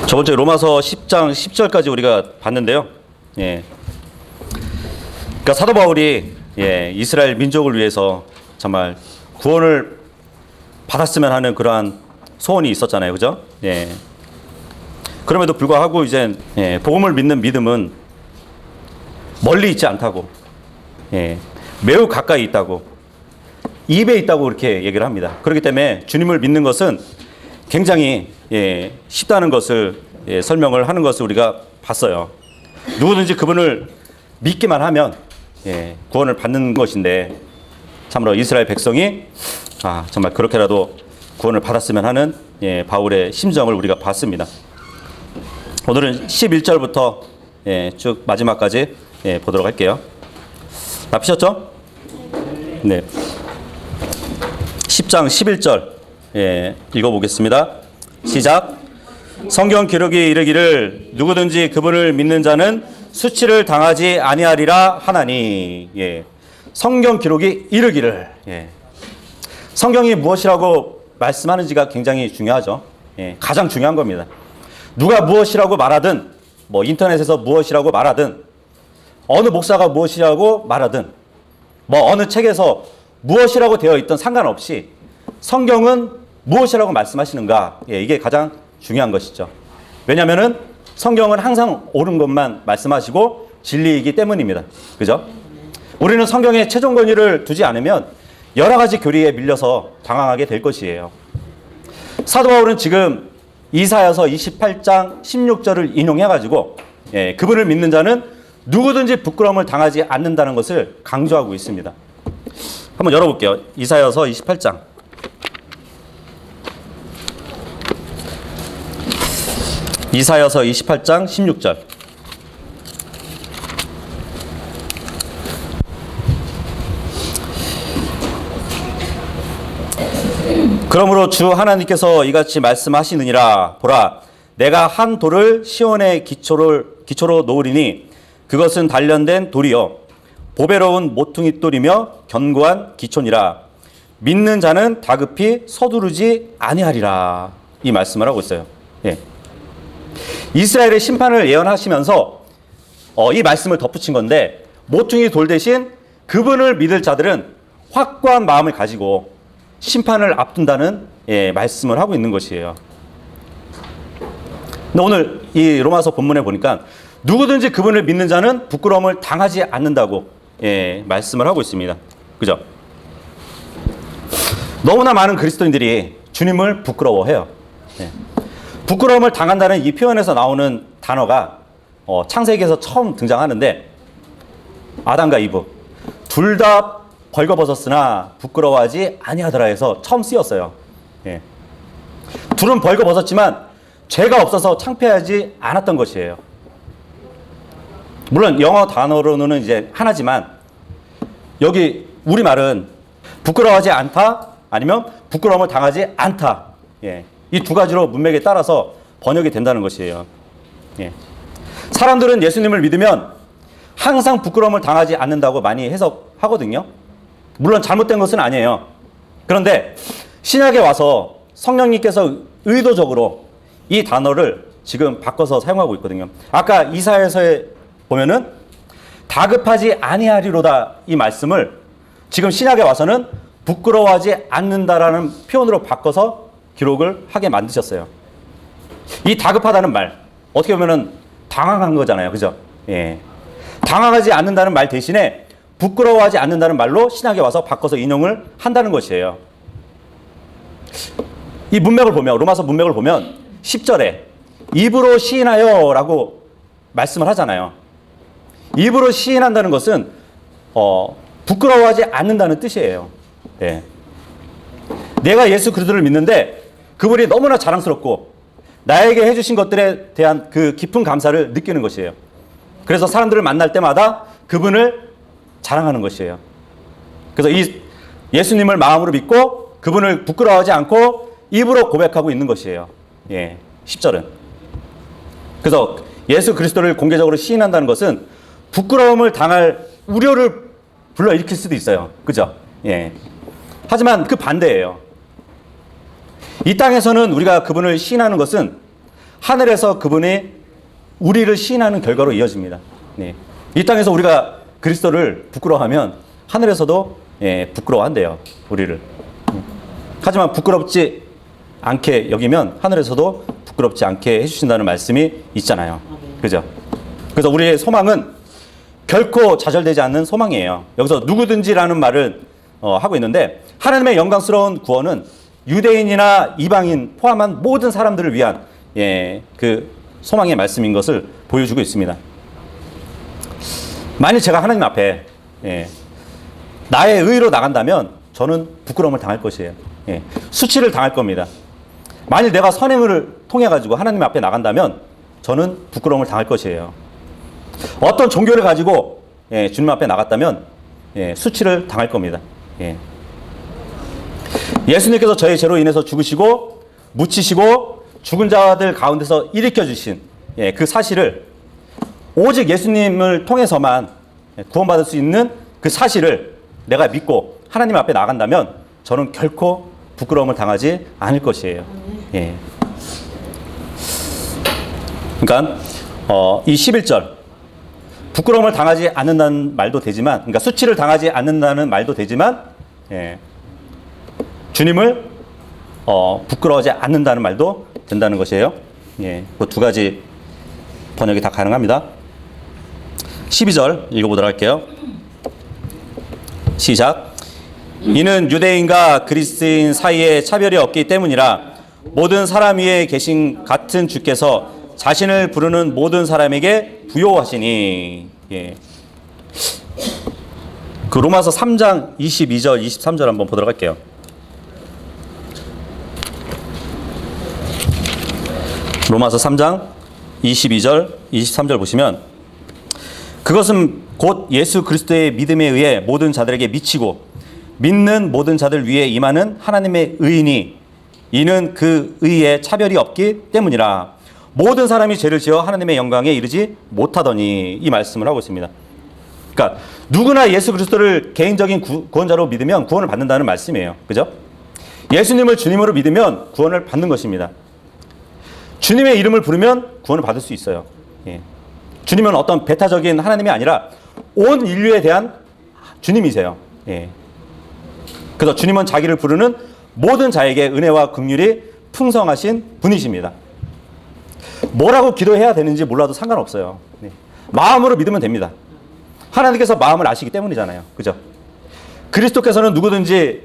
저번 주에 로마서 10장 10절까지 우리가 봤는데요. 예. 그러니까 사도 바울이 이스라엘 민족을 위해서 정말 구원을 받았으면 하는 그러한 소원이 있었잖아요. 그죠? 예. 그럼에도 불구하고 이제 복음을 믿는 믿음은 멀리 있지 않다고, 매우 가까이 있다고, 입에 있다고 이렇게 얘기를 합니다. 그렇기 때문에 주님을 믿는 것은 굉장히 쉽다는 것을 설명을 하는 것을 우리가 봤어요. 누구든지 그분을 믿기만 하면 구원을 받는 것인데, 참으로 이스라엘 백성이 정말 그렇게라도 구원을 받았으면 하는 바울의 심정을 우리가 봤습니다. 오늘은 11절부터 쭉 마지막까지 보도록 할게요. 다 피셨죠? 네. 10장 11절 읽어보겠습니다. 시작. 성경 기록이 이르기를 누구든지 그분을 믿는 자는 수치를 당하지 아니하리라 하나니. 성경 기록이 이르기를. 성경이 무엇이라고 말씀하는지가 굉장히 중요하죠. 가장 중요한 겁니다. 누가 무엇이라고 말하든, 뭐 인터넷에서 무엇이라고 말하든, 어느 목사가 무엇이라고 말하든, 뭐 어느 책에서 무엇이라고 되어 있든 상관없이 성경은 무엇이라고 말씀하시는가, 이게 가장 중요한 것이죠. 왜냐하면은 성경은 항상 옳은 것만 말씀하시고 진리이기 때문입니다. 그죠? 우리는 성경에 최종 권위를 두지 않으면 여러 가지 교리에 밀려서 당황하게 될 것이에요. 사도 바울은 지금 이사야서 28장 16절을 인용해가지고 그분을 믿는 자는 누구든지 부끄러움을 당하지 않는다는 것을 강조하고 있습니다. 한번 열어볼게요. 이사야서 28장. 이사야서 28장 16절. 그러므로 주 하나님께서 이같이 말씀하시느니라. 보라, 내가 한 돌을 시온의 기초로 놓으리니 그것은 단련된 돌이요 보배로운 모퉁이 돌이며 견고한 기초니라. 믿는 자는 다급히 서두르지 아니하리라. 이 말씀을 하고 있어요. 이스라엘의 심판을 예언하시면서 이 말씀을 덧붙인 건데, 모퉁이 돌 대신 그분을 믿을 자들은 확고한 마음을 가지고 심판을 앞둔다는 말씀을 하고 있는 것이에요. 근데 오늘 이 로마서 본문에 보니까 누구든지 그분을 믿는 자는 부끄러움을 당하지 않는다고 말씀을 하고 있습니다. 그죠? 너무나 많은 그리스도인들이 주님을 부끄러워해요. 부끄러움을 당한다는 이 표현에서 나오는 단어가 창세기에서 처음 등장하는데, 아담과 이브 둘 다 벌거벗었으나 부끄러워하지 아니하더라 해서 처음 쓰였어요. 둘은 벌거벗었지만 죄가 없어서 창피하지 않았던 것이에요. 물론 영어 단어로는 이제 하나지만 여기 우리말은 부끄러워하지 않다 아니면 부끄러움을 당하지 않다, 이 두 가지로 문맥에 따라서 번역이 된다는 것이에요. 사람들은 예수님을 믿으면 항상 부끄러움을 당하지 않는다고 많이 해석하거든요. 물론 잘못된 것은 아니에요. 그런데 신약에 와서 성령님께서 의도적으로 이 단어를 지금 바꿔서 사용하고 있거든요. 아까 이사야서에 보면은 다급하지 아니하리로다 이 말씀을 지금 신약에 와서는 부끄러워하지 않는다라는 표현으로 바꿔서 기록을 하게 만드셨어요. 이 다급하다는 말, 어떻게 보면은 당황한 거잖아요. 그죠? 당황하지 않는다는 말 대신에 부끄러워하지 않는다는 말로 신약에 와서 바꿔서 인용을 한다는 것이에요. 이 문맥을 보면, 로마서 문맥을 보면 10절에 입으로 시인하여 라고 말씀을 하잖아요. 입으로 시인한다는 것은 부끄러워하지 않는다는 뜻이에요. 내가 예수 그리스도를 믿는데 그분이 너무나 자랑스럽고 나에게 해주신 것들에 대한 그 깊은 감사를 느끼는 것이에요. 그래서 사람들을 만날 때마다 그분을 자랑하는 것이에요. 그래서 이 예수님을 마음으로 믿고 그분을 부끄러워하지 않고 입으로 고백하고 있는 것이에요. 10절은. 그래서 예수 그리스도를 공개적으로 시인한다는 것은 부끄러움을 당할 우려를 불러일으킬 수도 있어요. 그죠? 하지만 그 반대예요. 이 땅에서는 우리가 그분을 시인하는 것은 하늘에서 그분이 우리를 시인하는 결과로 이어집니다. 네. 이 땅에서 우리가 그리스도를 부끄러워하면 하늘에서도 부끄러워한대요. 우리를. 하지만 부끄럽지 않게 여기면 하늘에서도 부끄럽지 않게 해주신다는 말씀이 있잖아요. 그죠? 그래서 우리의 소망은 결코 좌절되지 않는 소망이에요. 여기서 누구든지라는 말을 하고 있는데 하나님의 영광스러운 구원은 유대인이나 이방인 포함한 모든 사람들을 위한 그 소망의 말씀인 것을 보여주고 있습니다. 만일 제가 하나님 앞에 나의 의로 나간다면 저는 부끄러움을 당할 것이에요. 수치를 당할 겁니다. 만일 내가 선행을 통해 가지고 하나님 앞에 나간다면 저는 부끄러움을 당할 것이에요. 어떤 종교를 가지고 주님 앞에 나갔다면 수치를 당할 겁니다. 예수님께서 저의 죄로 인해서 죽으시고 묻히시고 죽은 자들 가운데서 일으켜 주신 그 사실을 오직 예수님을 통해서만 구원받을 수 있는 그 사실을 내가 믿고 하나님 앞에 나간다면 저는 결코 부끄러움을 당하지 않을 것이에요. 그러니까 이 11절 부끄러움을 당하지 않는다는 말도 되지만, 그러니까 수치를 당하지 않는다는 말도 되지만, 주님을 부끄러워하지 않는다는 말도 된다는 것이에요. 그 두 가지 번역이 다 가능합니다. 12절 읽어보도록 할게요. 시작. 이는 유대인과 그리스인 사이에 차별이 없기 때문이라 모든 사람 위에 계신 같은 주께서 자신을 부르는 모든 사람에게 부요하시니. 그 로마서 3장 22절 23절 한번 보도록 할게요. 로마서 3장 22절 23절 보시면 그것은 곧 예수 그리스도의 믿음에 의해 모든 자들에게 미치고 믿는 모든 자들 위에 임하는 하나님의 의인이 이는 그 의에 차별이 없기 때문이라 모든 사람이 죄를 지어 하나님의 영광에 이르지 못하더니, 이 말씀을 하고 있습니다. 그러니까 누구나 예수 그리스도를 개인적인 구원자로 믿으면 구원을 받는다는 말씀이에요. 그죠? 예수님을 주님으로 믿으면 구원을 받는 것입니다. 주님의 이름을 부르면 구원을 받을 수 있어요. 주님은 어떤 배타적인 하나님이 아니라 온 인류에 대한 주님이세요. 그래서 주님은 자기를 부르는 모든 자에게 은혜와 긍휼이 풍성하신 분이십니다. 뭐라고 기도해야 되는지 몰라도 상관없어요. 마음으로 믿으면 됩니다. 하나님께서 마음을 아시기 때문이잖아요. 그죠? 그리스도께서는 누구든지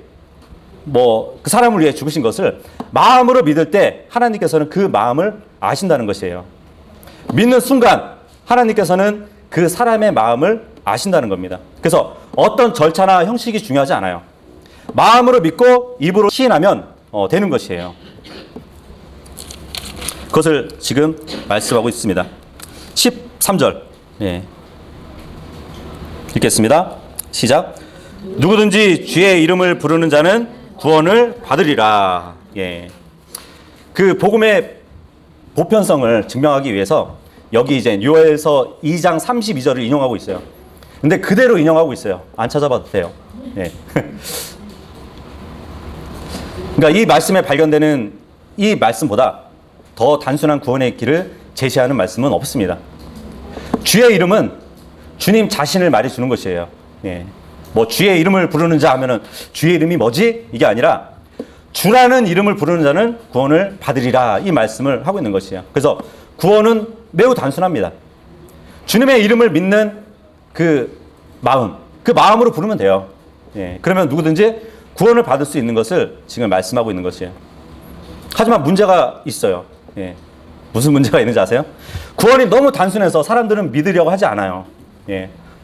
그 사람을 위해 죽으신 것을 마음으로 믿을 때 하나님께서는 그 마음을 아신다는 것이에요. 믿는 순간 하나님께서는 그 사람의 마음을 아신다는 겁니다. 그래서 어떤 절차나 형식이 중요하지 않아요. 마음으로 믿고 입으로 시인하면 되는 것이에요. 그것을 지금 말씀하고 있습니다. 13절 읽겠습니다. 시작. 누구든지 주의 이름을 부르는 자는 구원을 받으리라. 그 복음의 보편성을 증명하기 위해서 여기 이제 요엘서 2장 32절을 인용하고 있어요. 근데 그대로 인용하고 있어요. 안 찾아봐도 돼요. 그러니까 이 말씀에 발견되는 이 말씀보다 더 단순한 구원의 길을 제시하는 말씀은 없습니다. 주의 이름은 주님 자신을 말해주는 것이에요. 뭐 주의 이름을 부르는 자 하면은 주의 이름이 뭐지? 이게 아니라 주라는 이름을 부르는 자는 구원을 받으리라, 이 말씀을 하고 있는 것이에요. 그래서 구원은 매우 단순합니다. 주님의 이름을 믿는 그 마음, 그 마음으로 부르면 돼요. 그러면 누구든지 구원을 받을 수 있는 것을 지금 말씀하고 있는 것이에요. 하지만 문제가 있어요. 무슨 문제가 있는지 아세요? 구원이 너무 단순해서 사람들은 믿으려고 하지 않아요.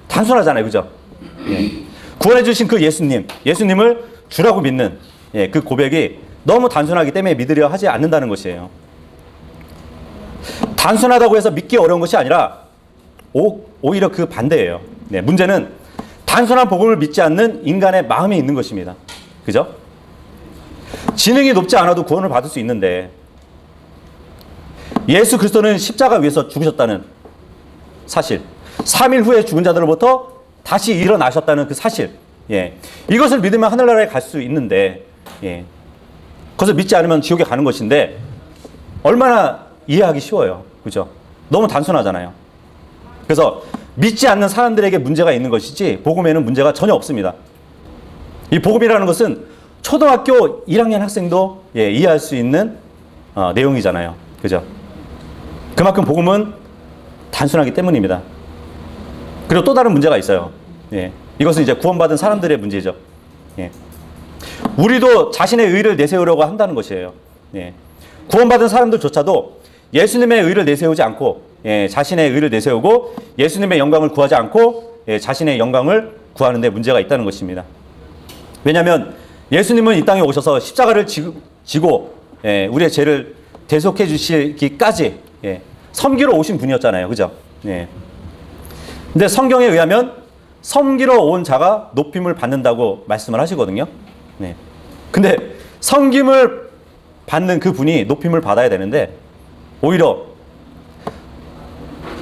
단순하잖아요. 그죠? 구원해 주신 그 예수님을 주라고 믿는 그 고백이 너무 단순하기 때문에 믿으려 하지 않는다는 것이에요. 단순하다고 해서 믿기 어려운 것이 아니라 오히려 그 반대예요. 문제는 단순한 복음을 믿지 않는 인간의 마음이 있는 것입니다. 그죠? 지능이 높지 않아도 구원을 받을 수 있는데 예수 그리스도는 십자가 위에서 죽으셨다는 사실, 3일 후에 죽은 자들로부터 다시 일어나셨다는 그 사실, 이것을 믿으면 하늘나라에 갈 수 있는데 그것을 믿지 않으면 지옥에 가는 것인데 얼마나 이해하기 쉬워요. 그죠? 너무 단순하잖아요. 그래서 믿지 않는 사람들에게 문제가 있는 것이지 복음에는 문제가 전혀 없습니다. 이 복음이라는 것은 초등학교 1학년 학생도 이해할 수 있는 내용이잖아요. 그죠? 그만큼 복음은 단순하기 때문입니다. 그리고 또 다른 문제가 있어요. 이것은 이제 구원받은 사람들의 문제죠. 우리도 자신의 의를 내세우려고 한다는 것이에요. 구원받은 사람들조차도 예수님의 의를 내세우지 않고 자신의 의를 내세우고 예수님의 영광을 구하지 않고 자신의 영광을 구하는 데 문제가 있다는 것입니다. 왜냐하면 예수님은 이 땅에 오셔서 십자가를 지고 우리의 죄를 대속해 주시기까지 섬기러 오신 분이었잖아요. 그죠? 근데 성경에 의하면 섬기러 온 자가 높임을 받는다고 말씀을 하시거든요. 근데 섬김을 받는 그 분이 높임을 받아야 되는데 오히려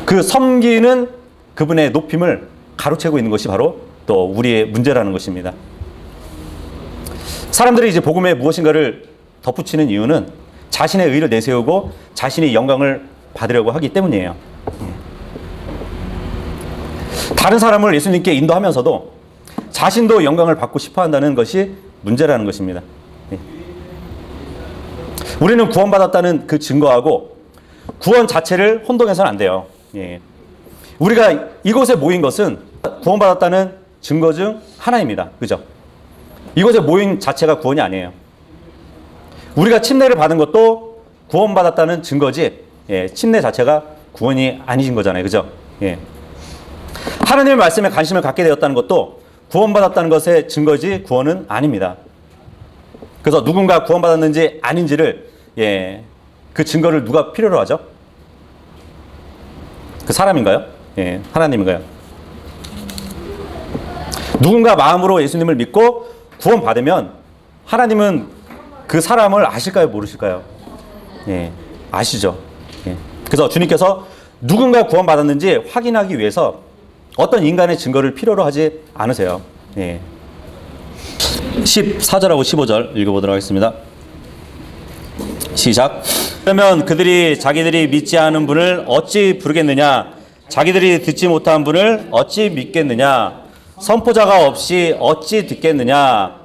그 섬기는 그분의 높임을 가로채고 있는 것이 바로 또 우리의 문제라는 것입니다. 사람들이 이제 복음에 무엇인가를 덧붙이는 이유는 자신의 의를 내세우고 자신이 영광을 받으려고 하기 때문이에요. 다른 사람을 예수님께 인도하면서도 자신도 영광을 받고 싶어 한다는 것이 문제라는 것입니다. 우리는 구원받았다는 그 증거하고 구원 자체를 혼동해서는 안 돼요. 우리가 이곳에 모인 것은 구원받았다는 증거 중 하나입니다. 그죠? 이곳에 모인 자체가 구원이 아니에요. 우리가 침례를 받은 것도 구원받았다는 증거지 침례 자체가 구원이 아니신 거잖아요. 그죠? 하나님의 말씀에 관심을 갖게 되었다는 것도 구원받았다는 것의 증거지 구원은 아닙니다. 그래서 누군가 구원받았는지 아닌지를 그 증거를 누가 필요로 하죠? 그 사람인가요? 하나님인가요? 누군가 마음으로 예수님을 믿고 구원받으면 하나님은 그 사람을 아실까요? 모르실까요? 아시죠? 그래서 주님께서 누군가 구원받았는지 확인하기 위해서 어떤 인간의 증거를 필요로 하지 않으세요. 14절하고 15절 읽어보도록 하겠습니다. 시작. 그러면 그들이 자기들이 믿지 않은 분을 어찌 부르겠느냐? 자기들이 듣지 못한 분을 어찌 믿겠느냐? 선포자가 없이 어찌 듣겠느냐?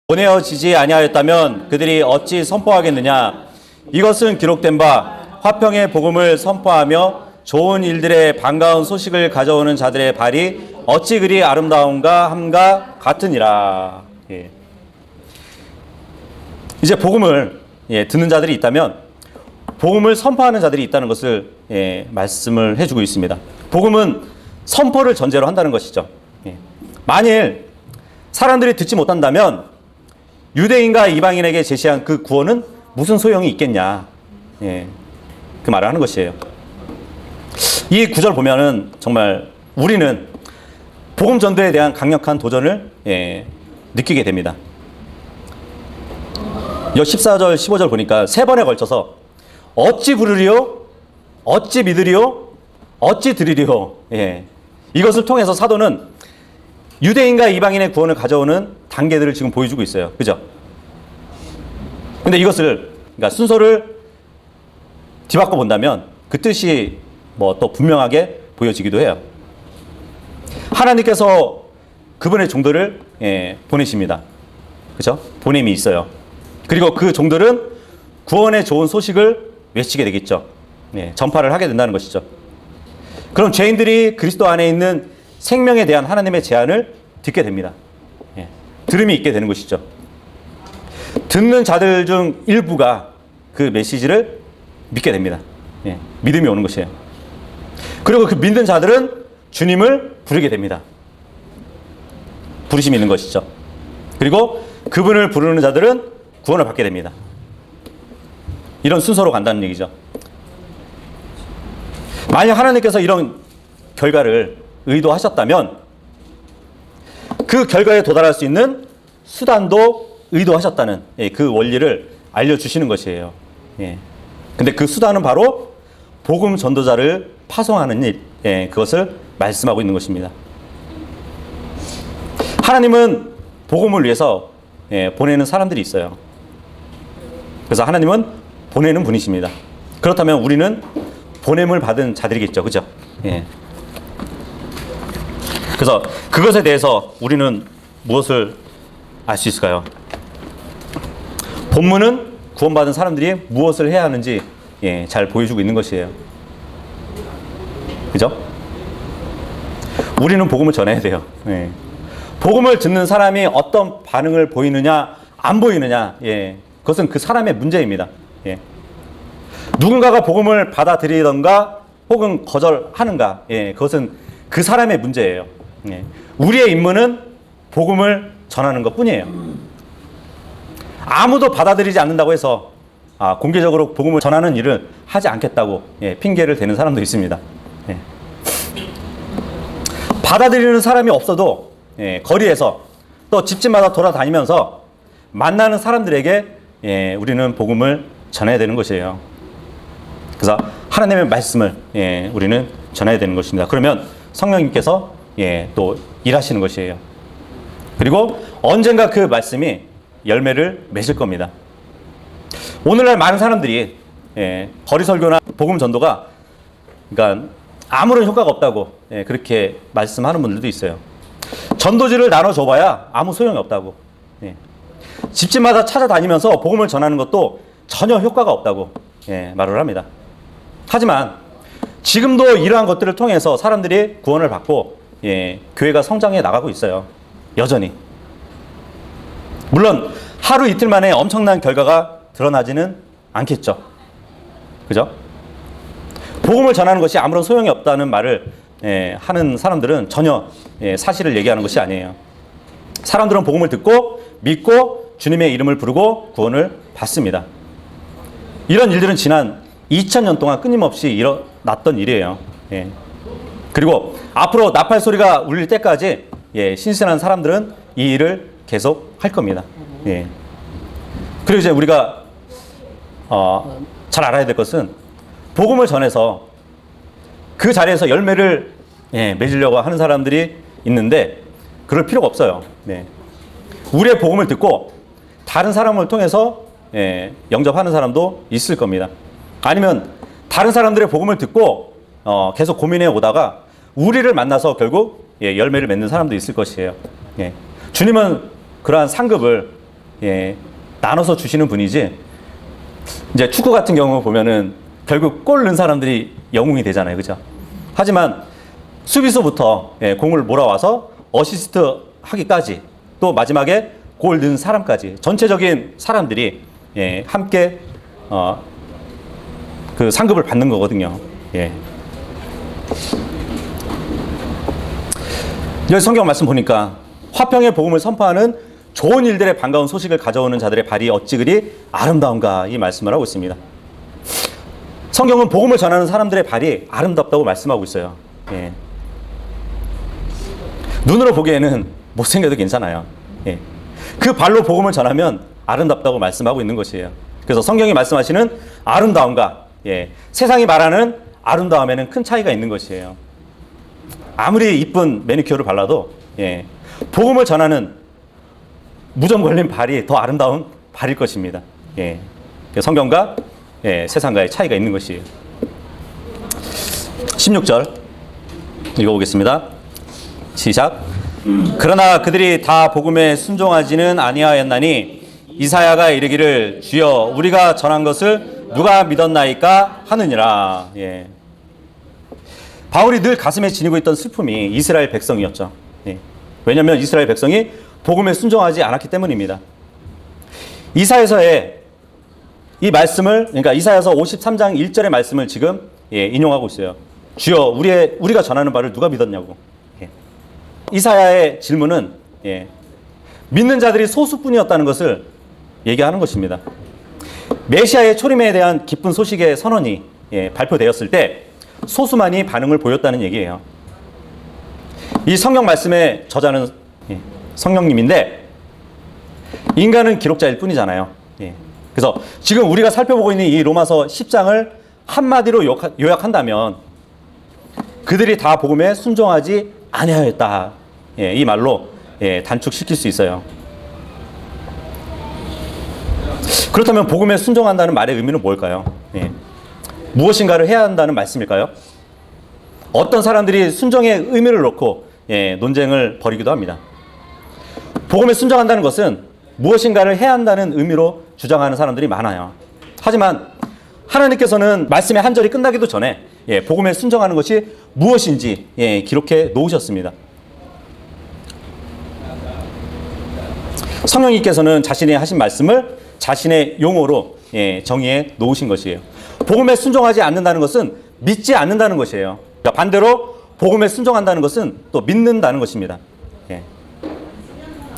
보내어지지 아니하였다면 그들이 어찌 선포하겠느냐? 이것은 기록된 바 화평의 복음을 선포하며 좋은 일들의 반가운 소식을 가져오는 자들의 발이 어찌 그리 아름다운가 함과 같으니라. 이제 복음을 듣는 자들이 있다면 복음을 선포하는 자들이 있다는 것을 말씀을 해주고 있습니다. 복음은 선포를 전제로 한다는 것이죠. 만일 사람들이 듣지 못한다면 유대인과 이방인에게 제시한 그 구원은 무슨 소용이 있겠냐, 그 말을 하는 것이에요. 이 구절 보면은 정말 우리는 복음 전도에 대한 강력한 도전을 느끼게 됩니다. 14절 15절 보니까 세 번에 걸쳐서 어찌 부르리요, 어찌 믿으리요, 어찌 들으리요. 이것을 통해서 사도는 유대인과 이방인의 구원을 가져오는 단계들을 지금 보여주고 있어요. 그죠? 근데 이것을, 그러니까 순서를 뒤바꿔 본다면 그 뜻이 뭐 또 분명하게 보여지기도 해요. 하나님께서 그분의 종들을 보내십니다. 그죠? 보냄이 있어요. 그리고 그 종들은 구원의 좋은 소식을 외치게 되겠죠. 전파를 하게 된다는 것이죠. 그럼 죄인들이 그리스도 안에 있는 생명에 대한 하나님의 제안을 듣게 됩니다. 들음이 있게 되는 것이죠. 듣는 자들 중 일부가 그 메시지를 믿게 됩니다. 믿음이 오는 것이에요. 그리고 그 믿는 자들은 주님을 부르게 됩니다. 부르심이 있는 것이죠. 그리고 그분을 부르는 자들은 구원을 받게 됩니다. 이런 순서로 간다는 얘기죠. 만약 하나님께서 이런 결과를 의도하셨다면 그 결과에 도달할 수 있는 수단도 의도하셨다는 그 원리를 알려주시는 것이에요. 근데 그 수단은 바로 복음 전도자를 파송하는 일, 그것을 말씀하고 있는 것입니다. 하나님은 복음을 위해서 보내는 사람들이 있어요. 그래서 하나님은 보내는 분이십니다. 그렇다면 우리는 보냄을 받은 자들이겠죠. 그죠? 예. 그래서 그것에 대해서 우리는 무엇을 알 수 있을까요? 본문은 구원받은 사람들이 무엇을 해야 하는지 잘 보여주고 있는 것이에요. 그죠? 우리는 복음을 전해야 돼요. 예. 복음을 듣는 사람이 어떤 반응을 보이느냐 안 보이느냐, 그것은 그 사람의 문제입니다. 예. 누군가가 복음을 받아들이던가 혹은 거절하는가, 그것은 그 사람의 문제예요. 예. 우리의 임무는 복음을 전하는 것뿐이에요. 아무도 받아들이지 않는다고 해서 공개적으로 복음을 전하는 일을 하지 않겠다고 핑계를 대는 사람도 있습니다. 예. 받아들이는 사람이 없어도 거리에서 또 집집마다 돌아다니면서 만나는 사람들에게 우리는 복음을 전해야 되는 것이에요. 그래서 하나님의 말씀을 우리는 전해야 되는 것입니다. 그러면 성령님께서 또 일하시는 것이에요. 그리고 언젠가 그 말씀이 열매를 맺을 겁니다. 오늘날 많은 사람들이 거리 설교나 복음 전도가 그러니까 아무런 효과가 없다고 그렇게 말씀하는 분들도 있어요. 전도지를 나눠줘봐야 아무 소용이 없다고. 집집마다 찾아다니면서 복음을 전하는 것도 전혀 효과가 없다고 말을 합니다. 하지만 지금도 이러한 것들을 통해서 사람들이 구원을 받고 교회가 성장해 나가고 있어요. 여전히. 물론 하루 이틀 만에 엄청난 결과가 드러나지는 않겠죠. 그죠? 복음을 전하는 것이 아무런 소용이 없다는 말을 하는 사람들은 전혀 사실을 얘기하는 것이 아니에요. 사람들은 복음을 듣고 믿고 주님의 이름을 부르고 구원을 받습니다. 이런 일들은 지난 2000년 동안 끊임없이 일어났던 일이에요. 그리고 앞으로 나팔 소리가 울릴 때까지 신실한 사람들은 이 일을 계속 할 겁니다. 그리고 이제 우리가 잘 알아야 될 것은 복음을 전해서 그 자리에서 열매를 맺으려고 하는 사람들이 있는데 그럴 필요가 없어요. 우리의 복음을 듣고 다른 사람을 통해서 영접하는 사람도 있을 겁니다. 아니면 다른 사람들의 복음을 듣고 계속 고민해 오다가 우리를 만나서 결국 열매를 맺는 사람도 있을 것이에요. 주님은 그러한 상급을 나눠서 주시는 분이지, 이제 축구 같은 경우 보면은 결국 골 넣은 사람들이 영웅이 되잖아요. 그죠? 하지만 수비수부터 공을 몰아와서 어시스트 하기까지 또 마지막에 골 넣은 사람까지 전체적인 사람들이 함께 그 상급을 받는 거거든요. 여기 성경 말씀 보니까 화평의 복음을 선포하는 좋은 일들의 반가운 소식을 가져오는 자들의 발이 어찌 그리 아름다운가, 이 말씀을 하고 있습니다. 성경은 복음을 전하는 사람들의 발이 아름답다고 말씀하고 있어요. 눈으로 보기에는 못생겨도 괜찮아요. 그 발로 복음을 전하면 아름답다고 말씀하고 있는 것이에요. 그래서 성경이 말씀하시는 아름다움과 세상이 말하는 아름다움에는 큰 차이가 있는 것이에요. 아무리 이쁜 매니큐어를 발라도 복음을 전하는 무좀 걸린 발이 더 아름다운 발일 것입니다. 성경과 세상과의 차이가 있는 것이에요. 16절 읽어보겠습니다. 시작. 그러나 그들이 다 복음에 순종하지는 아니하였나니 이사야가 이르기를 주여 우리가 전한 것을 누가 믿었나이까 하느니라. 바울이 늘 가슴에 지니고 있던 슬픔이 이스라엘 백성이었죠. 왜냐하면 이스라엘 백성이 복음에 순종하지 않았기 때문입니다. 이사야서의 이 말씀을, 그러니까 이사야서 53장 1절의 말씀을 지금 인용하고 있어요. 주여 우리가 전하는 바를 누가 믿었냐고. 이사야의 질문은 믿는 자들이 소수뿐이었다는 것을 얘기하는 것입니다. 메시아의 초림에 대한 기쁜 소식의 선언이 발표되었을 때 소수만이 반응을 보였다는 얘기예요. 이 성경 말씀의 저자는 성령님인데 인간은 기록자일 뿐이잖아요. 그래서 지금 우리가 살펴보고 있는 이 로마서 10장을 한마디로 요약한다면 그들이 다 복음에 순종하지 아니하였다, 이 말로 단축시킬 수 있어요. 그렇다면 복음에 순종한다는 말의 의미는 뭘까요? 무엇인가를 해야 한다는 말씀일까요? 어떤 사람들이 순종의 의미를 놓고 논쟁을 벌이기도 합니다. 복음에 순종한다는 것은 무엇인가를 해야 한다는 의미로 주장하는 사람들이 많아요. 하지만 하나님께서는 말씀의 한 절이 끝나기도 전에 복음에 순종하는 것이 무엇인지 기록해 놓으셨습니다. 성령님께서는 자신이 하신 말씀을 자신의 용어로 정의해 놓으신 것이에요. 복음에 순종하지 않는다는 것은 믿지 않는다는 것이에요. 그러니까 반대로 복음에 순종한다는 것은 또 믿는다는 것입니다.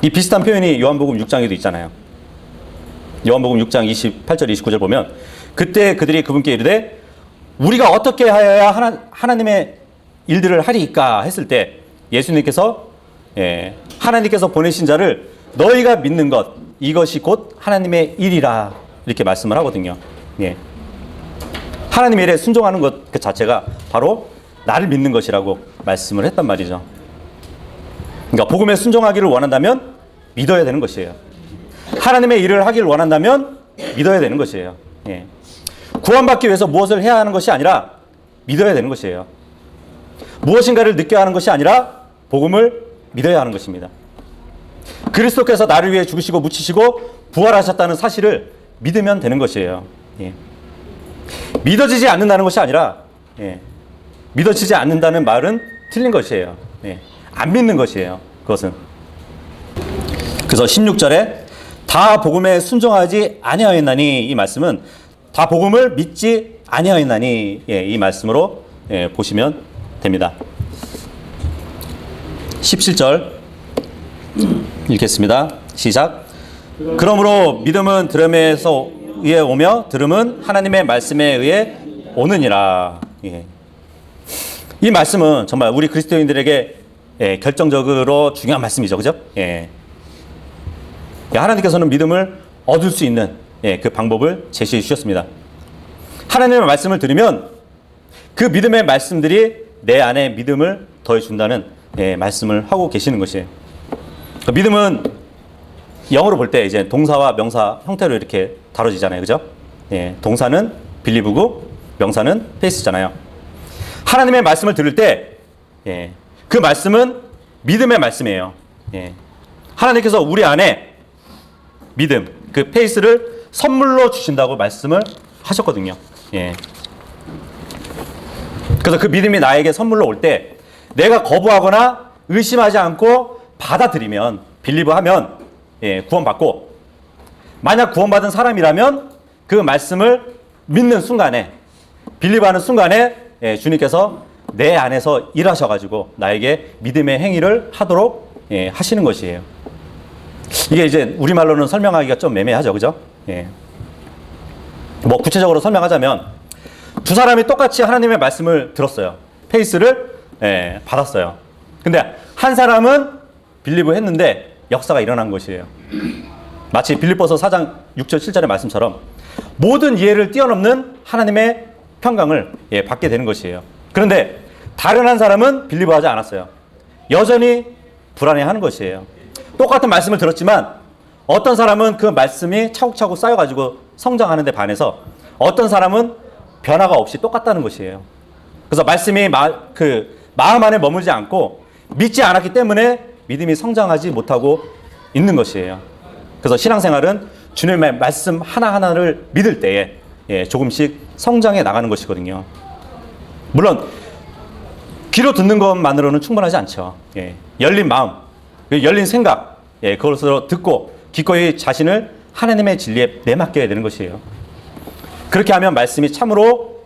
이 비슷한 표현이 요한복음 6장에도 있잖아요. 요한복음 6장 28절 29절 보면 그때 그들이 그분께 이르되 우리가 어떻게 하여야 하나님의 일들을 하리이까 했을 때 예수님께서 하나님께서 보내신 자를 너희가 믿는 것 이것이 곧 하나님의 일이라 이렇게 말씀을 하거든요. 하나님의 일에 순종하는 것 그 자체가 바로 나를 믿는 것이라고 말씀을 했단 말이죠. 그러니까 복음에 순종하기를 원한다면 믿어야 되는 것이에요. 하나님의 일을 하기를 원한다면 믿어야 되는 것이에요. 구원받기 위해서 무엇을 해야 하는 것이 아니라 믿어야 되는 것이에요. 무엇인가를 느껴야 하는 것이 아니라 복음을 믿어야 하는 것입니다. 그리스도께서 나를 위해 죽으시고 묻히시고 부활하셨다는 사실을 믿으면 되는 것이에요. 믿어지지 않는다는 것이 아니라 믿어지지 않는다는 말은 틀린 것이에요. 안 믿는 것이에요. 그것은. 그래서 16절에 다 복음에 순종하지 아니하였나니 이 말씀은 다 복음을 믿지 아니하였나니 이 말씀으로 보시면 됩니다. 17절 읽겠습니다. 시작. 그러므로 믿음은 들음에서 의해 오며 들음은 하나님의 말씀에 의해 오느니라. 이 말씀은 정말 우리 그리스도인들에게 결정적으로 중요한 말씀이죠. 그죠? 하나님께서는 믿음을 얻을 수 있는 그 방법을 제시해 주셨습니다. 하나님의 말씀을 들으면 그 믿음의 말씀들이 내 안에 믿음을 더해 준다는 말씀을 하고 계시는 것이에요. 믿음은 영어로 볼 때 이제 동사와 명사 형태로 이렇게 다뤄지잖아요. 그죠? 동사는 빌리브고 명사는 페이스잖아요. 하나님의 말씀을 들을 때 그 말씀은 믿음의 말씀이에요. 하나님께서 우리 안에 믿음, 그 페이스를 선물로 주신다고 말씀을 하셨거든요. 그래서 그 믿음이 나에게 선물로 올 때 내가 거부하거나 의심하지 않고 받아들이면 빌리브하면 구원받고 만약 구원받은 사람이라면 그 말씀을 믿는 순간에 빌리브하는 순간에 주님께서 내 안에서 일하셔가지고 나에게 믿음의 행위를 하도록 하시는 것이에요. 이게 이제 우리말로는 설명하기가 좀 애매하죠. 그죠? 뭐 구체적으로 설명하자면 두 사람이 똑같이 하나님의 말씀을 들었어요. 페이스를 받았어요. 근데 한 사람은 빌리브 했는데 역사가 일어난 것이에요. 마치 빌립보서 4장 6절 7절의 말씀처럼 모든 이해를 뛰어넘는 하나님의 평강을 받게 되는 것이에요. 그런데 다른 한 사람은 빌리브하지 않았어요. 여전히 불안해하는 것이에요. 똑같은 말씀을 들었지만 어떤 사람은 그 말씀이 차곡차곡 쌓여가지고 성장하는 데 반해서 어떤 사람은 변화가 없이 똑같다는 것이에요. 그래서 말씀이 마음 안에 머물지 않고 믿지 않았기 때문에 믿음이 성장하지 못하고 있는 것이에요. 그래서 신앙생활은 주님의 말씀 하나하나를 믿을 때에 조금씩 성장해 나가는 것이거든요. 물론 귀로 듣는 것만으로는 충분하지 않죠. 열린 마음, 열린 생각, 그것으로 듣고 기꺼이 자신을 하나님의 진리에 내맡겨야 되는 것이에요. 그렇게 하면 말씀이 참으로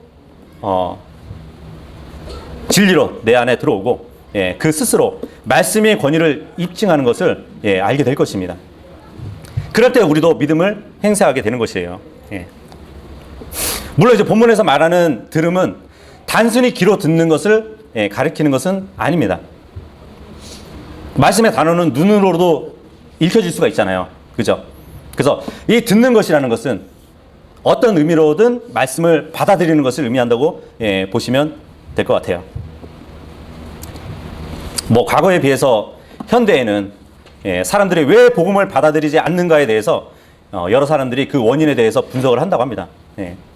진리로 내 안에 들어오고 그 스스로 말씀의 권위를 입증하는 것을 알게 될 것입니다. 그럴 때 우리도 믿음을 행사하게 되는 것이에요. 물론 이제 본문에서 말하는 들음은 단순히 귀로 듣는 것을 가리키는 것은 아닙니다. 말씀의 단어는 눈으로도 읽혀질 수가 있잖아요. 그죠? 그래서 이 듣는 것이라는 것은 어떤 의미로든 말씀을 받아들이는 것을 의미한다고 보시면 될 것 같아요. 뭐 과거에 비해서 현대에는 사람들이 왜 복음을 받아들이지 않는가에 대해서 여러 사람들이 그 원인에 대해서 분석을 한다고 합니다.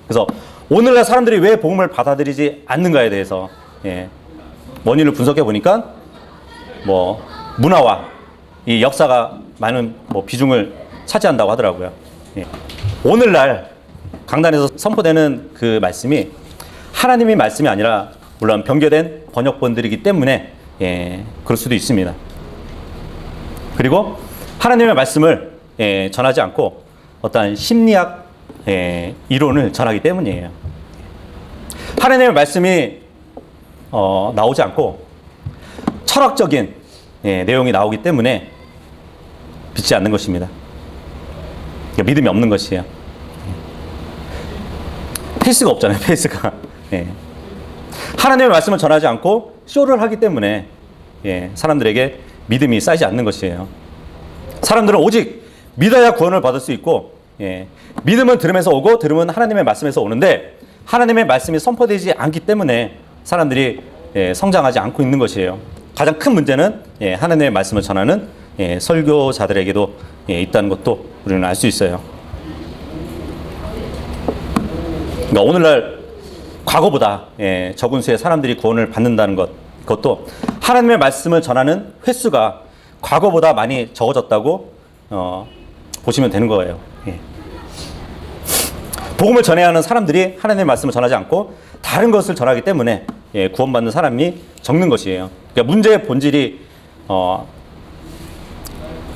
그래서 오늘날 사람들이 왜 복음을 받아들이지 않는가에 대해서 원인을 분석해 보니까 뭐 문화와 이 역사가 많은 비중을 차지한다고 하더라고요. 오늘날 강단에서 선포되는 그 말씀이 하나님의 말씀이 아니라 물론 변개된 번역본들이기 때문에 그럴 수도 있습니다. 그리고 하나님의 말씀을 전하지 않고 어떠한 심리학 이론을 전하기 때문이에요. 하나님의 말씀이 나오지 않고 철학적인 내용이 나오기 때문에 믿지 않는 것입니다. 그러니까 믿음이 없는 것이에요. 페이스가 없잖아요. 페이스가. 하나님의 말씀을 전하지 않고 쇼를 하기 때문에 사람들에게 믿음이 쌓이지 않는 것이에요. 사람들은 오직 믿어야 구원을 받을 수 있고 믿음은 들음에서 오고 들음은 하나님의 말씀에서 오는데 하나님의 말씀이 선포되지 않기 때문에 사람들이 성장하지 않고 있는 것이에요. 가장 큰 문제는 하나님의 말씀을 전하는 설교자들에게도 있다는 것도 우리는 알 수 있어요. 그러니까 오늘날 과거보다 적은 수의 사람들이 구원을 받는다는 그것도 하나님의 말씀을 전하는 횟수가 과거보다 많이 적어졌다고 보시면 되는 거예요. 복음을 전해야 하는 사람들이 하나님의 말씀을 전하지 않고 다른 것을 전하기 때문에 구원받는 사람이 적는 것이에요. 그러니까 문제의 본질이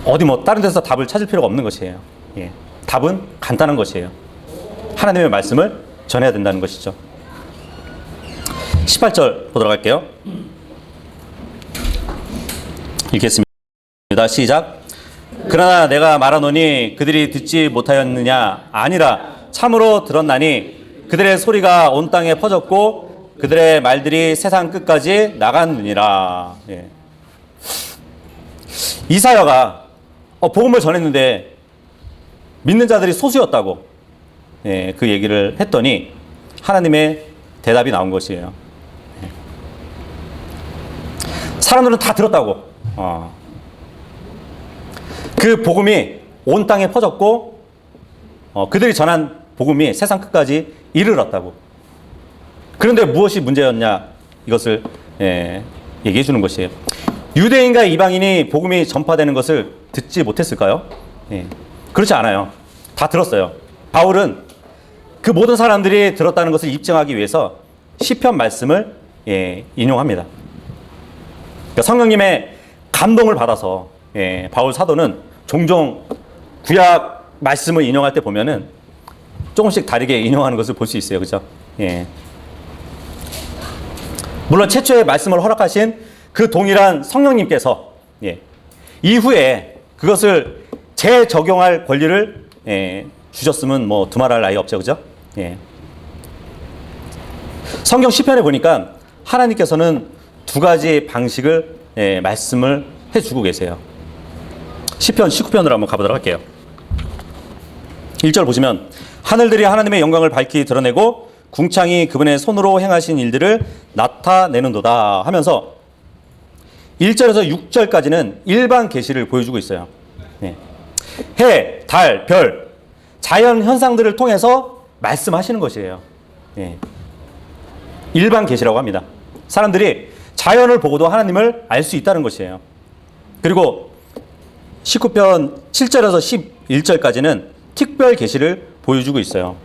어디 다른 데서 답을 찾을 필요가 없는 것이에요. 답은 간단한 것이에요. 하나님의 말씀을 전해야 된다는 것이죠. 18절 보도록 할게요. 읽겠습니다. 시작. 그러나 내가 말하노니 그들이 듣지 못하였느냐? 아니라 참으로 들었나니 그들의 소리가 온 땅에 퍼졌고 그들의 말들이 세상 끝까지 나갔느니라. 이사야가 복음을 전했는데 믿는 자들이 소수였다고 그 얘기를 했더니 하나님의 대답이 나온 것이에요. 사람들은 다 들었다고. 그 복음이 온 땅에 퍼졌고 그들이 전한 복음이 세상 끝까지 이르렀다고. 그런데 무엇이 문제였냐? 이것을 얘기해 주는 것이에요. 유대인과 이방인이 복음이 전파되는 것을 듣지 못했을까요? 그렇지 않아요. 다 들었어요. 바울은 그 모든 사람들이 들었다는 것을 입증하기 위해서 시편 말씀을 인용합니다. 그러니까 성령님의 감동을 받아서 바울 사도는 종종 구약 말씀을 인용할 때 보면은 조금씩 다르게 인용하는 것을 볼 수 있어요. 그죠? 물론 최초의 말씀을 허락하신 그 동일한 성령님께서 이후에 그것을 재적용할 권리를 주셨으면 두말할 나위 없죠. 그죠? 성경 시편에 보니까 하나님께서는 두 가지 방식을 말씀을 해주고 계세요. 시편 19편으로 한번 가보도록 할게요. 1절 보시면 하늘들이 하나님의 영광을 밝히 드러내고 궁창이 그분의 손으로 행하신 일들을 나타내는도다 하면서 1절에서 6절까지는 일반 계시를 보여주고 있어요. 해, 달, 별, 자연 현상들을 통해서 말씀하시는 것이에요. 일반 계시라고 합니다. 사람들이 자연을 보고도 하나님을 알 수 있다는 것이에요. 그리고 19편 7절에서 11절까지는 특별 계시를 보여주고 있어요.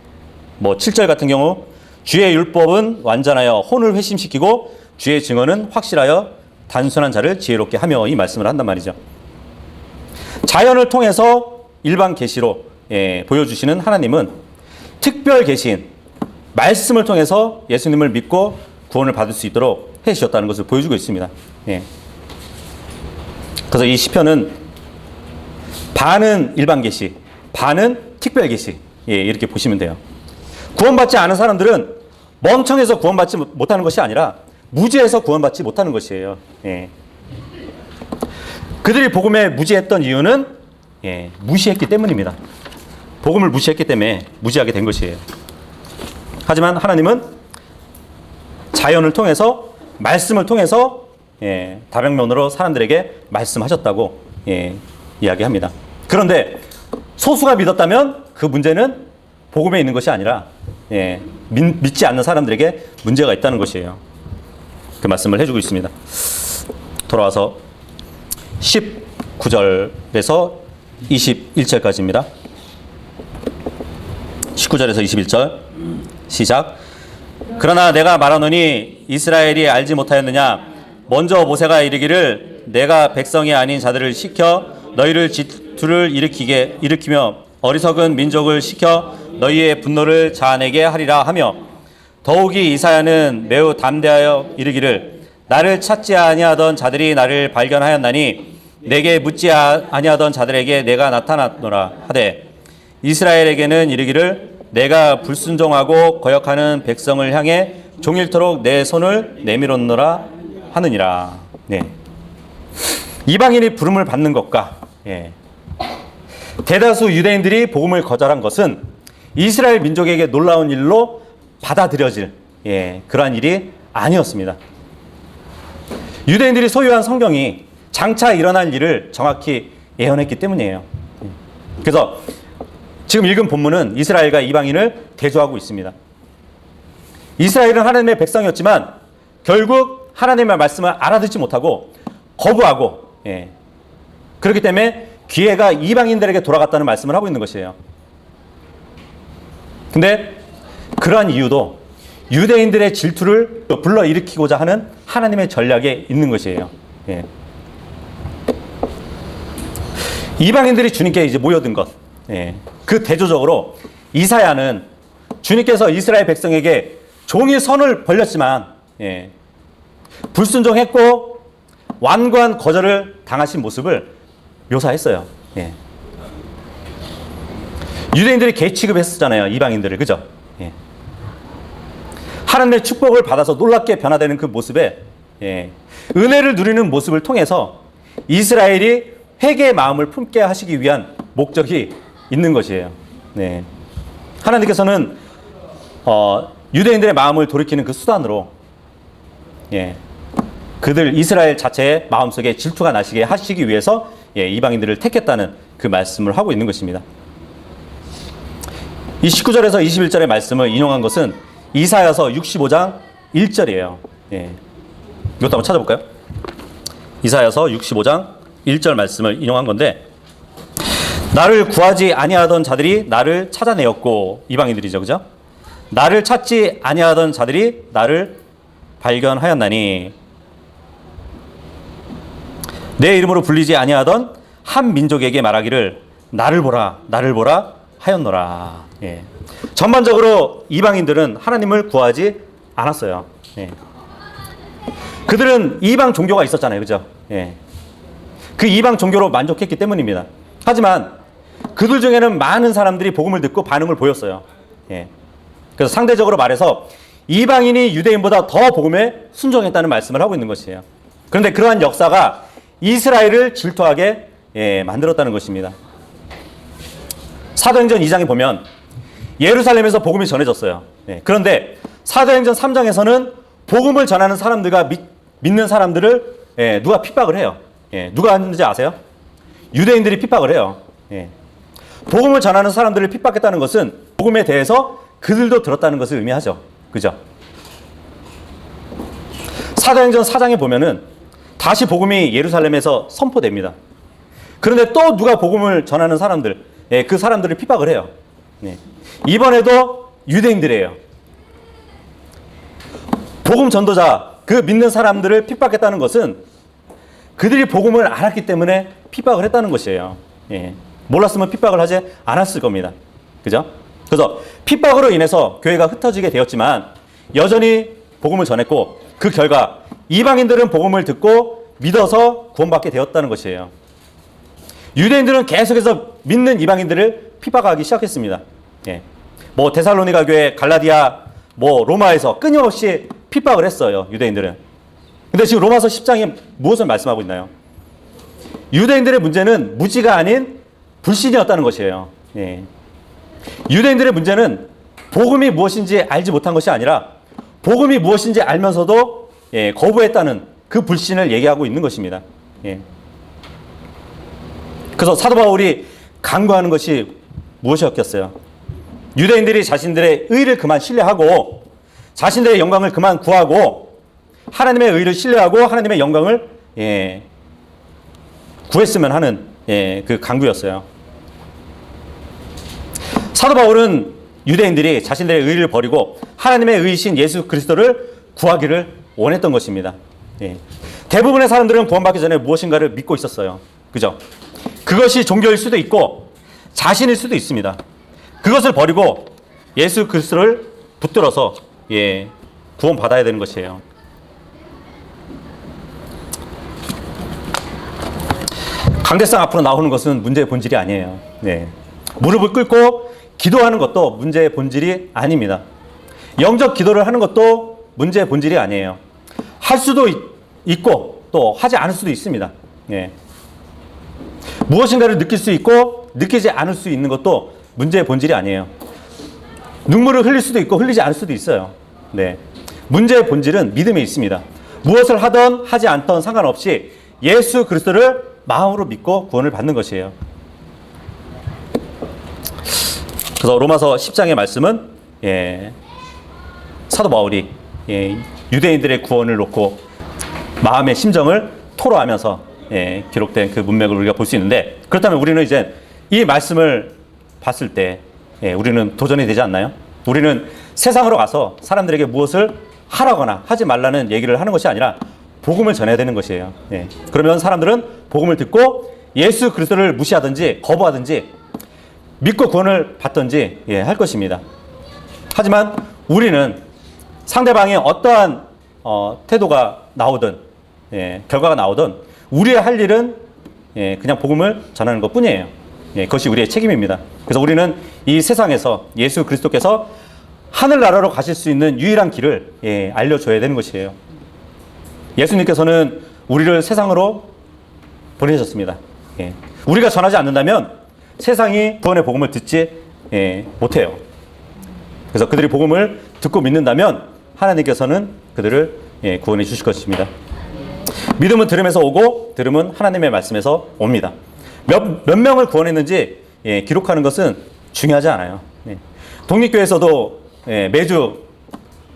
7절 같은 경우 주의 율법은 완전하여 혼을 회심시키고 주의 증언은 확실하여 단순한 자를 지혜롭게 하며 이 말씀을 한단 말이죠. 자연을 통해서 일반 계시로 보여주시는 하나님은 특별 계시인 말씀을 통해서 예수님을 믿고 구원을 받을 수 있도록 해주셨다는 것을 보여주고 있습니다. 그래서 이 시편은 반은 일반 계시, 반은 특별 계시 이렇게 보시면 돼요. 구원받지 않은 사람들은 멍청해서 구원받지 못하는 것이 아니라 무지해서 구원받지 못하는 것이에요. 그들이 복음에 무지했던 이유는 무시했기 때문입니다. 복음을 무시했기 때문에 무지하게 된 것이에요. 하지만 하나님은 자연을 통해서 말씀을 통해서 다방면으로 사람들에게 말씀하셨다고 이야기합니다. 그런데 소수가 믿었다면 그 문제는 복음에 있는 것이 아니라 믿지 않는 사람들에게 문제가 있다는 것이에요. 그 말씀을 해주고 있습니다. 돌아와서 19절에서 21절까지입니다. 19절에서 21절 시작. 그러나 내가 말하노니 이스라엘이 알지 못하였느냐? 먼저 모세가 이르기를 내가 백성이 아닌 자들을 시켜 너희를 질투를 일으키며 어리석은 민족을 시켜 너희의 분노를 자아내게 하리라 하며, 더욱이 이사야는 매우 담대하여 이르기를 나를 찾지 아니하던 자들이 나를 발견하였나니 내게 묻지 아니하던 자들에게 내가 나타났노라 하되, 이스라엘에게는 이르기를 내가 불순종하고 거역하는 백성을 향해 종일토록 내 손을 내밀었노라 하느니라. 네. 이방인이 부름을 받는 것과 대다수 유대인들이 복음을 거절한 것은 이스라엘 민족에게 놀라운 일로 받아들여질 그러한 일이 아니었습니다. 유대인들이 소유한 성경이 장차 일어날 일을 정확히 예언했기 때문이에요. 그래서 지금 읽은 본문은 이스라엘과 이방인을 대조하고 있습니다. 이스라엘은 하나님의 백성이었지만 결국 하나님의 말씀을 알아듣지 못하고 거부하고 그렇기 때문에 기회가 이방인들에게 돌아갔다는 말씀을 하고 있는 것이에요. 근데 그러한 이유도 유대인들의 질투를 불러일으키고자 하는 하나님의 전략에 있는 것이에요. 이방인들이 주님께 이제 모여든 것, 그 대조적으로 이사야는 주님께서 이스라엘 백성에게 종일 선을 벌렸지만 불순종했고 완고한 거절을 당하신 모습을 묘사했어요. 유대인들이 개 취급했었잖아요, 이방인들을. 그죠? 하나님의 축복을 받아서 놀랍게 변화되는 그 모습에 은혜를 누리는 모습을 통해서 이스라엘이 회개의 마음을 품게 하시기 위한 목적이 있는 것이에요. 하나님께서는 유대인들의 마음을 돌이키는 그 수단으로 그들 이스라엘 자체의 마음속에 질투가 나시게 하시기 위해서 이방인들을 택했다는 그 말씀을 하고 있는 것입니다. 이 19절에서 21절의 말씀을 인용한 것은 이사야서 65장 1절이에요. 이것도 한번 찾아볼까요? 이사야서 65장 1절 말씀을 인용한 건데, 나를 구하지 아니하던 자들이 나를 찾아내었고, 이방인들이죠, 그죠? 나를 찾지 아니하던 자들이 나를 발견하였나니 내 이름으로 불리지 아니하던 한 민족에게 말하기를 나를 보라 하였노라. 전반적으로 이방인들은 하나님을 구하지 않았어요. 그들은 이방 종교가 있었잖아요, 그죠? 그 이방 종교로 만족했기 때문입니다. 하지만 그들 중에는 많은 사람들이 복음을 듣고 반응을 보였어요. 그래서 상대적으로 말해서 이방인이 유대인보다 더 복음에 순종했다는 말씀을 하고 있는 것이에요. 그런데 그러한 역사가 이스라엘을 질투하게 만들었다는 것입니다. 사도행전 2장에 보면 예루살렘에서 복음이 전해졌어요. 그런데 사도행전 3장에서는 복음을 전하는 사람들과 믿는 사람들을 누가 핍박을 해요. 누가 하는지 아세요? 유대인들이 핍박을 해요. 복음을 전하는 사람들을 핍박했다는 것은 복음에 대해서 그들도 들었다는 것을 의미하죠. 그죠? 사도행전 4장에 보면은 다시 복음이 예루살렘에서 선포됩니다. 그런데 또 누가 복음을 전하는 사람들, 그 사람들을 핍박을 해요. 이번에도 유대인들이에요. 복음 전도자, 그 믿는 사람들을 핍박했다는 것은 그들이 복음을 알았기 때문에 핍박을 했다는 것이에요. 몰랐으면 핍박을 하지 않았을 겁니다. 그죠? 그래서 핍박으로 인해서 교회가 흩어지게 되었지만 여전히 복음을 전했고, 그 결과 이방인들은 복음을 듣고 믿어서 구원받게 되었다는 것이에요. 유대인들은 계속해서 믿는 이방인들을 핍박하기 시작했습니다. 뭐 데살로니가 교회, 갈라디아, 뭐 로마에서 끊임없이 핍박을 했어요, 유대인들은. 근데 지금 로마서 10장에 무엇을 말씀하고 있나요? 유대인들의 문제는 무지가 아닌 불신이었다는 것이에요. 유대인들의 문제는 복음이 무엇인지 알지 못한 것이 아니라 복음이 무엇인지 알면서도 거부했다는 그 불신을 얘기하고 있는 것입니다. 그래서 사도 바울이 간구하는 것이 무엇이었겠어요? 유대인들이 자신들의 의를 그만 신뢰하고 자신들의 영광을 그만 구하고 하나님의 의를 신뢰하고 하나님의 영광을 구했으면 하는 그 간구였어요. 사도 바울은 유대인들이 자신들의 의를 버리고 하나님의 의이신 예수 그리스도를 구하기를 원했던 것입니다. 대부분의 사람들은 구원받기 전에 무엇인가를 믿고 있었어요. 그죠? 그것이 종교일 수도 있고 자신일 수도 있습니다. 그것을 버리고 예수 그리스도를 붙들어서 구원받아야 되는 것이에요. 강대상 앞으로 나오는 것은 문제의 본질이 아니에요. 무릎을 꿇고 기도하는 것도 문제의 본질이 아닙니다. 영적 기도를 하는 것도 문제의 본질이 아니에요. 할 수도 있고 또 하지 않을 수도 있습니다. 무엇인가를 느낄 수 있고 느끼지 않을 수 있는 것도 문제의 본질이 아니에요. 눈물을 흘릴 수도 있고 흘리지 않을 수도 있어요. 문제의 본질은 믿음에 있습니다. 무엇을 하던 하지 않던 상관없이 예수 그리스도를 마음으로 믿고 구원을 받는 것이에요. 그래서 로마서 10장의 말씀은 사도 바울이 유대인들의 구원을 놓고 마음의 심정을 토로하면서 기록된 그 문맥을 우리가 볼 수 있는데, 그렇다면 우리는 이제 이 말씀을 봤을 때 우리는 도전이 되지 않나요? 우리는 세상으로 가서 사람들에게 무엇을 하라거나 하지 말라는 얘기를 하는 것이 아니라 복음을 전해야 되는 것이에요. 그러면 사람들은 복음을 듣고 예수 그리스도를 무시하든지 거부하든지 믿고 구원을 받든지 할 것입니다. 하지만 우리는 상대방의 어떠한 태도가 나오든 결과가 나오든 우리의 할 일은 그냥 복음을 전하는 것뿐이에요. 그것이 우리의 책임입니다. 그래서 우리는 이 세상에서 예수 그리스도께서 하늘나라로 가실 수 있는 유일한 길을 알려줘야 되는 것이에요. 예수님께서는 우리를 세상으로 보내셨습니다. 우리가 전하지 않는다면 세상이 구원의 복음을 듣지 못해요. 그래서 그들이 복음을 듣고 믿는다면 하나님께서는 그들을 구원해 주실 것입니다. 믿음은 들음에서 오고 들음은 하나님의 말씀에서 옵니다. 몇 명을 구원했는지 기록하는 것은 중요하지 않아요. 독립교회에서도 매주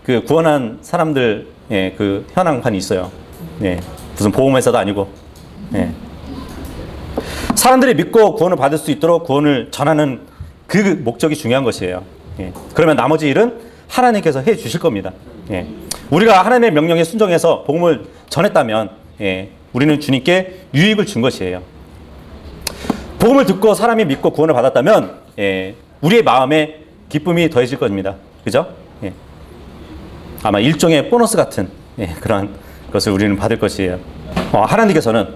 그 구원한 사람들 그 현황판이 있어요. 무슨 보험회사도 아니고 사람들이 믿고 구원을 받을 수 있도록 구원을 전하는 그 목적이 중요한 것이에요. 그러면 나머지 일은 하나님께서 해 주실 겁니다. 우리가 하나님의 명령에 순종해서 복음을 전했다면 우리는 주님께 유익을 준 것이에요. 복음을 듣고 사람이 믿고 구원을 받았다면 우리의 마음에 기쁨이 더해질 겁니다. 그죠? 아마 일종의 보너스 같은 그런 것을 우리는 받을 것이에요. 하나님께서는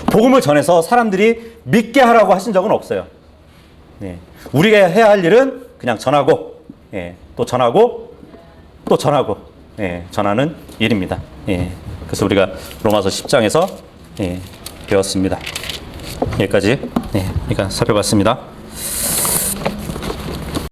복음을 전해서 사람들이 믿게 하라고 하신 적은 없어요. 우리가 해야 할 일은 그냥 전하고 또 전하고 또 전하고 전하는 일입니다. 그래서 우리가 로마서 10장에서 배웠습니다. 여기까지 그러니까 살펴봤습니다.